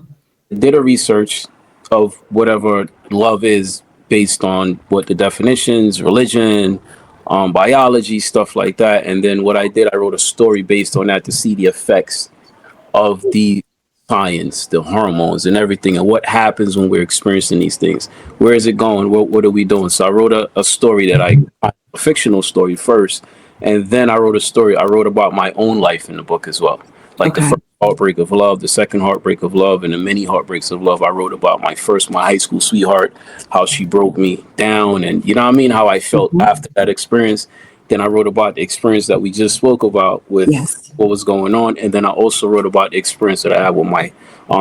Did a research of whatever love is based on what the definitions, religion, biology, stuff like that. And then what I did, I wrote a story based on that to see the effects of the science, the hormones, and everything, and what happens when we're experiencing these things. Where is it going? What are we doing? So I wrote a story a fictional story first, and then I wrote a story. I wrote about my own life in the book as well, like the Okay. first heartbreak of love, the second heartbreak of love, and the many heartbreaks of love. I wrote about my high school sweetheart, how she broke me down, and you know what I mean, how I felt Mm-hmm. after that experience. Then I wrote about the experience that we just spoke about with Yes. what was going on, and then I also wrote about the experience that I had with my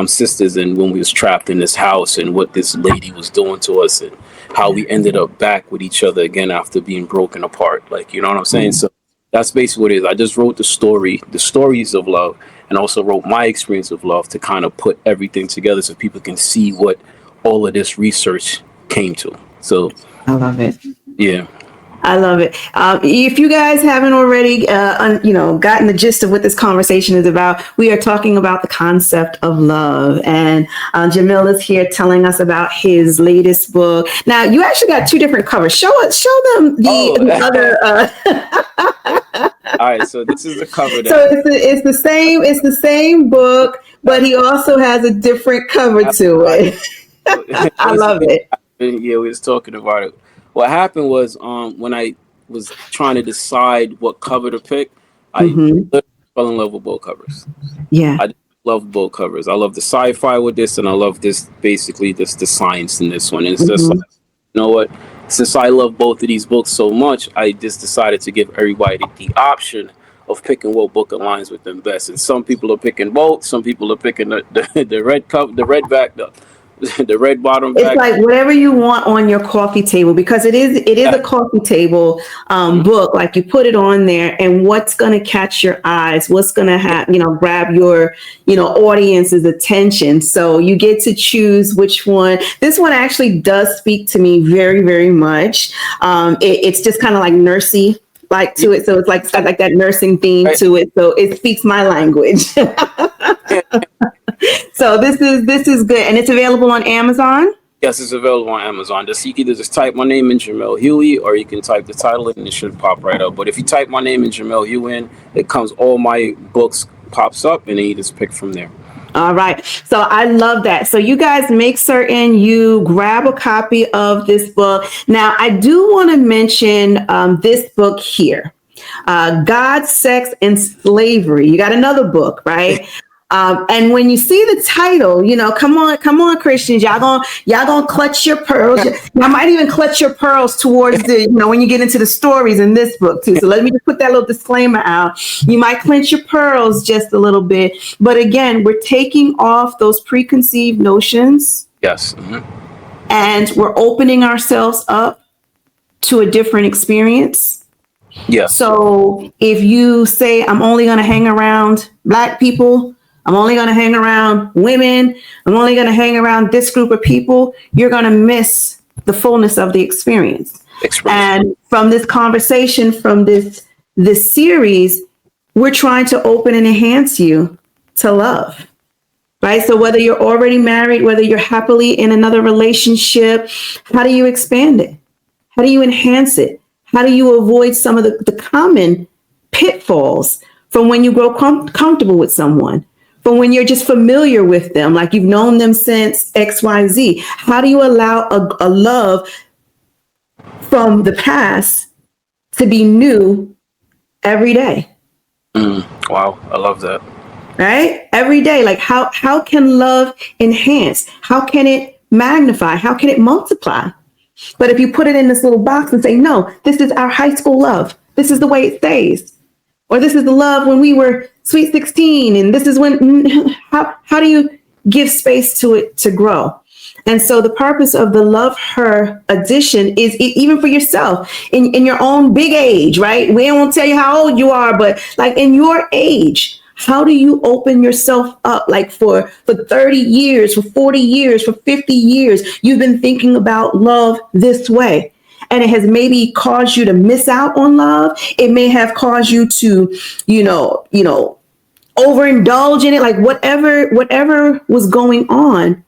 sisters, and when we was trapped in this house, and what this lady was doing to us, and how we ended up back with each other again after being broken apart. Like, you know what I'm saying? So that's basically what it is. I just wrote the stories of love, and also wrote my experience of love to kind of put everything together so people can see what all of this research came to. So I love it. yeah. I love it. If you guys haven't already, gotten the gist of what this conversation is about, we are talking about the concept of love. And Jamil is here telling us about his latest book. Now, you actually got two different covers. Show them the other. All right, so this is the cover So that it's the same book, but he also has a different cover to it. I love basically, it. yeah, we was talking about it. What happened was, when I was trying to decide what cover to pick, I Hmm. literally fell in love with both covers. Yeah. I love both covers. I love the sci-fi with this, and I love this, basically this the science in this one. And it's just like, Hmm. you know what? Since I love both of these books so much, I just decided to give everybody the option of picking what book aligns with them best. And some people are picking both. Some people are picking the red cup, the red back, the red bottom It's back. like whatever you want on your coffee table, because it is a coffee table Mhm. book. Like you put it on there, and what's going to catch your eyes, what's going to have grab your audience's attention. So you get to choose which one. This one actually does speak to me very, very much. It's just kind of like nursey like to it, so it's got like that nursing theme Right. to it. So it speaks my language. So this is good, and it's available on Amazon. Yes, it's available on Amazon. Just you can either just type my name in Jamil Huie, or you can type the title in, and it should pop right up. But if you type my name in Jamil Huie in, it comes all my books pops up, and then you just pick from there. All right. So I love that. So you guys make certain you grab a copy of this book. Now, I do want to mention this book here, God, Sex, and Slavery. You got another book, right? And when you see the title, come on, Christians, y'all gonna clutch your pearls. Y'all might even clutch your pearls towards when you get into the stories in this book too. So let me just put that little disclaimer out. You might clench your pearls just a little bit, but again, we're taking off those preconceived notions, Yes. and we're opening ourselves up to a different experience. Yes. So if you say, I'm only going to hang around Black people, I'm only going to hang around women, I'm only going to hang around this group of people, you're going to miss the fullness of the experience. And from this conversation, from this series, we're trying to open and enhance you to love. Right? So whether you're already married, whether you're happily in another relationship, how do you expand it? How do you enhance it? How do you avoid some of the common pitfalls from when you grow comfortable with someone, from when you're just familiar with them, like you've known them since XYZ? How do you allow a love from the past to be new every day? Wow, I love that. right? Every day. Like how can love enhance? How can it magnify? How can it multiply? But if you put it in this little box and say, no, this is our high school love. This is the way it stays. Or this is the love when we were sweet 16. And this is when, how do you give space to it to grow? And so the purpose of the Love Her edition is even for yourself in your own big age, right? We won't tell you how old you are, but like in your age, how do you open yourself up? Like for 30 years, for 40 years, for 50 years, you've been thinking about love this way. And it has maybe caused you to miss out on love. It may have caused you to, overindulge in it, like whatever was going on.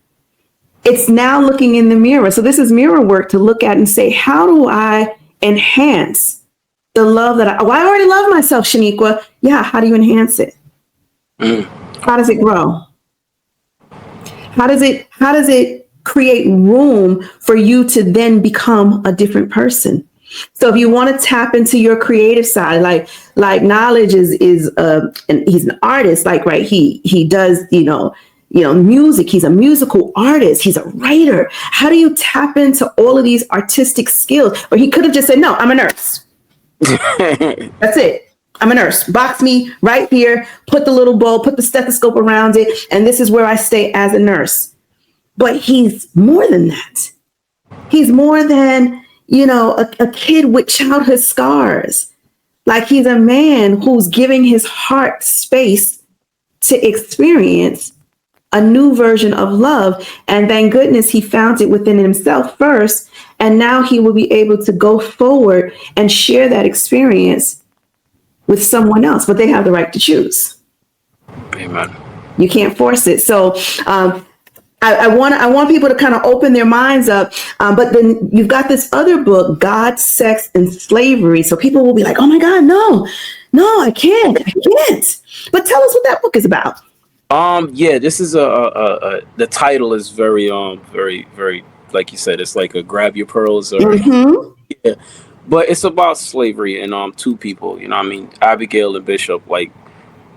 It's now looking in the mirror. So this is mirror work to look at and say, how do I enhance the love that I already love myself, Sheniqua. Yeah. How do you enhance it? How does it grow? How does it create room for you to then become a different person? So if you want to tap into your creative side, like Knowledge is and he's an artist, like, right. He does, music. He's a musical artist. He's a writer. How do you tap into all of these artistic skills? Or he could have just said, no, I'm a nurse. That's it. I'm a nurse. Box me right here, put the little bowl, put the stethoscope around it, and this is where I stay as a nurse. But he's more than that. He's more than, a kid with childhood scars. Like he's a man who's giving his heart space to experience a new version of love. And thank goodness he found it within himself first. And now he will be able to go forward and share that experience with someone else, but they have the right to choose. Amen. You can't force it. So I want people to kind of open their minds up. But then you've got this other book, God, Sex, and Slavery. So people will be like, oh my God, no, I can't. But tell us what that book is about. Yeah, this is the title is very, very, very, like you said, it's like a grab your pearls or, yeah. But it's about slavery and two people, Abigail and Bishop. Like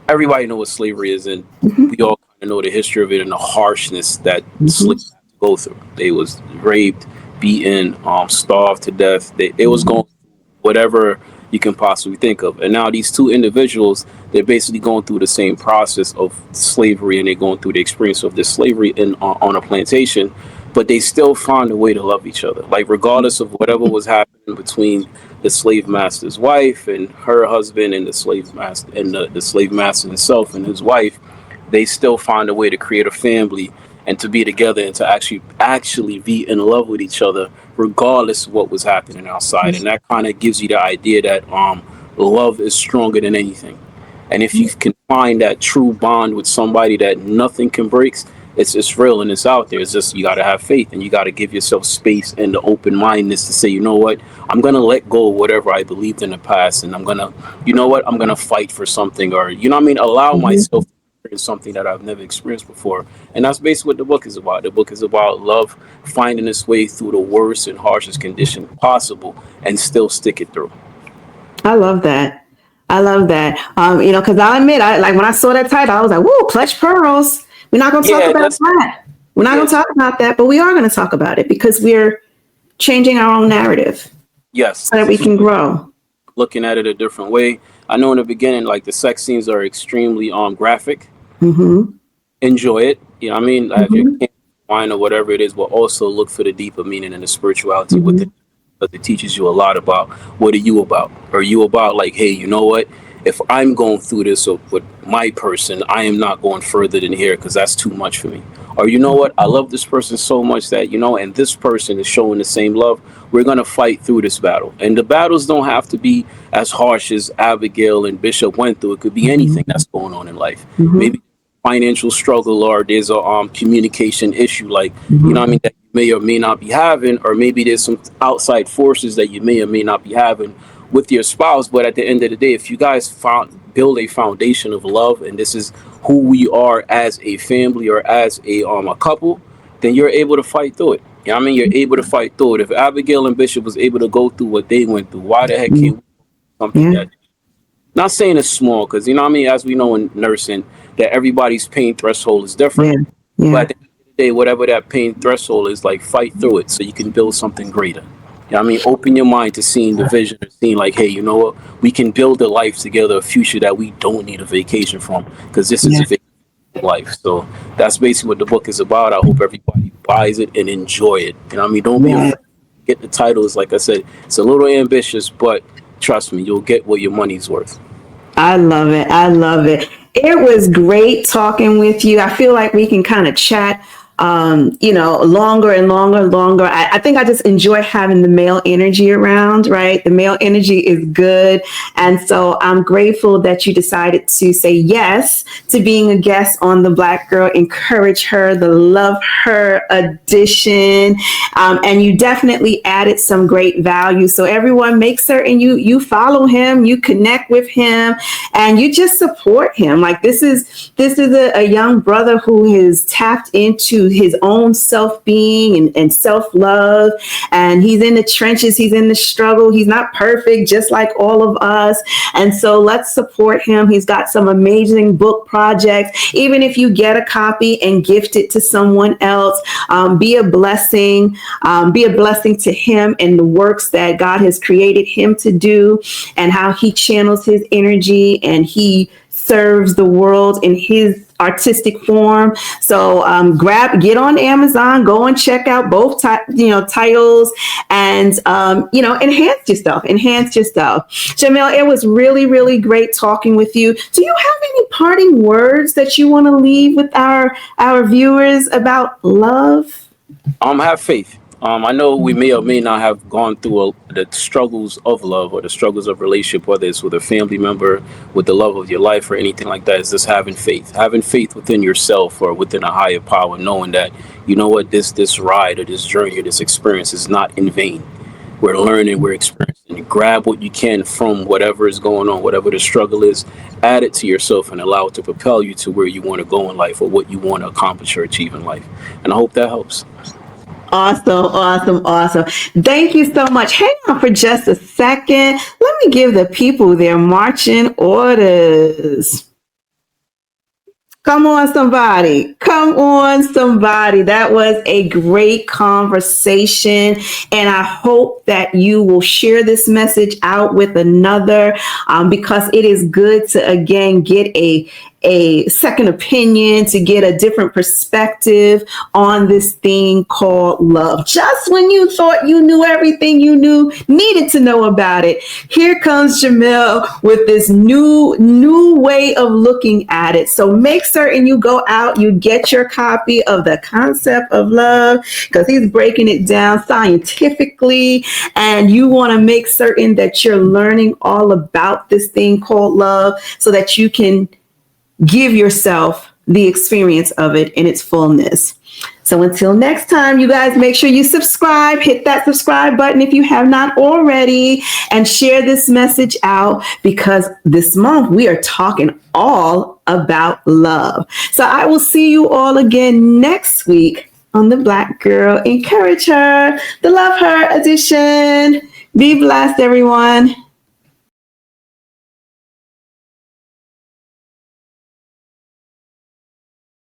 everybody know what slavery is, and we all kind of know the history of it and the harshness that slaves had to go through. They was raped, beaten, starved to death. They was going through whatever you can possibly think of. And now these two individuals, they're basically going through the same process of slavery, and they're going through the experience of this slavery on a plantation. But they still find a way to love each other. Like regardless of whatever was happening between the slave master's wife and her husband and the slave master and the slave master himself and his wife, they still find a way to create a family and to be together and to actually be in love with each other regardless of what was happening outside. And that kind of gives you the idea that love is stronger than anything. And if you can find that true bond with somebody that nothing can break, it's real and it's out there. It's just you got to have faith and you got to give yourself space and the open mindedness to say, you know what, I'm going to let go of whatever I believed in the past, and I'm going to, I'm going to fight for something, or, allow myself to experience something that I've never experienced before. And that's basically what the book is about. The book is about love finding its way through the worst and harshest condition possible and still stick it through. I love that. Because I'll admit, when I saw that title, I was like, whoa, clutch pearls. We're not going to talk about that. We're not going to talk about that, but we are going to talk about it because we're changing our own narrative. Yes. So that we can grow. Looking at it a different way. I know in the beginning, like the sex scenes are extremely graphic. Enjoy it. If you can't find or whatever it is, but also look for the deeper meaning and the spirituality with it. Because it teaches you a lot about what are you about? Are you about like, hey, you know what? If I'm going through this with my person, I am not going further than here because that's too much for me. Or you know what? I love this person so much that, and this person is showing the same love. We're going to fight through this battle. And the battles don't have to be as harsh as Abigail and Bishop went through. It could be anything that's going on in life. Maybe financial struggle, or there's a communication issue, like, that you may or may not be having, or maybe there's some outside forces that you may or may not be having with your spouse. But at the end of the day, if you guys build a foundation of love, and this is who we are as a family or as a couple, then you're able to fight through it. You're able to fight through it. If Abigail and Bishop was able to go through what they went through, why the heck can't we do something that? Not saying it's small, because you know what I mean, as we know in nursing, that everybody's pain threshold is Yeah. different. But Yeah. at the end of the day, whatever that pain threshold is, like, fight through it so you can build something greater. You know what I mean? Open your mind to seeing the vision and seeing, like, hey, you know what? We can build a life together, a future that we don't need a vacation from, because this is Yeah. a vacation life. So that's basically what the book is about. I hope everybody buys it and enjoy it. You know what I mean? Don't be Yeah. afraid. Get the titles. Like I said, it's a little ambitious, but trust me, you'll get what your money's worth. I love it. I love it. It was great talking with you. I feel like we can kind of chat, longer and longer and longer. I think I just enjoy having the male energy around, right? The male energy is good. And so I'm grateful that you decided to say yes to being a guest on the Black Girl Encourage Her, the Love Her edition. And you definitely added some great value. So everyone, make certain you follow him, you connect with him, and you just support him. Like this is a young brother who has tapped into his own self-being and self-love, and he's in the trenches, he's in the struggle, he's not perfect, just like all of us. And so let's support him. He's got some amazing book projects. Even if you get a copy and gift it to someone else, be a blessing. Be a blessing to him and the works that God has created him to do, and how he channels his energy and he serves the world in his artistic form. So get on Amazon, go and check out both titles, and enhance yourself. Enhance yourself. Jamil, it was really, really great talking with you. Do you have any parting words that you want to leave with our viewers about love? Have faith. I know we may or may not have gone through the struggles of love or the struggles of relationship, whether it's with a family member, with the love of your life, or anything like that. It's just having faith within yourself or within a higher power, knowing that you know what, this ride or this journey or this experience is not in vain. We're learning, we're experiencing. Grab what you can from whatever is going on, whatever the struggle is, add it to yourself and allow it to propel you to where you want to go in life or what you want to accomplish or achieve in life. And I hope that helps. Awesome, awesome, awesome. Thank you so much. Hang on for just a second. Let me give the people their marching orders. Come on, somebody. Come on, somebody. That was a great conversation. And I hope that you will share this message out with another, because it is good to, again, get a second opinion, to get a different perspective on this thing called love. Just when you thought you knew everything you needed to know about it, here comes Jamil with this new way of looking at it. So make certain you go out, you get your copy of The Concept of Love, because he's breaking it down scientifically, and you want to make certain that you're learning all about this thing called love so that you can give yourself the experience of it in its fullness. So until next time, you guys, make sure you subscribe, hit that subscribe button if you have not already, and share this message out, because this month we are talking all about love. So I will see you all again next week on the Black Girl Encourage Her, the Love Her edition. Be blessed, everyone.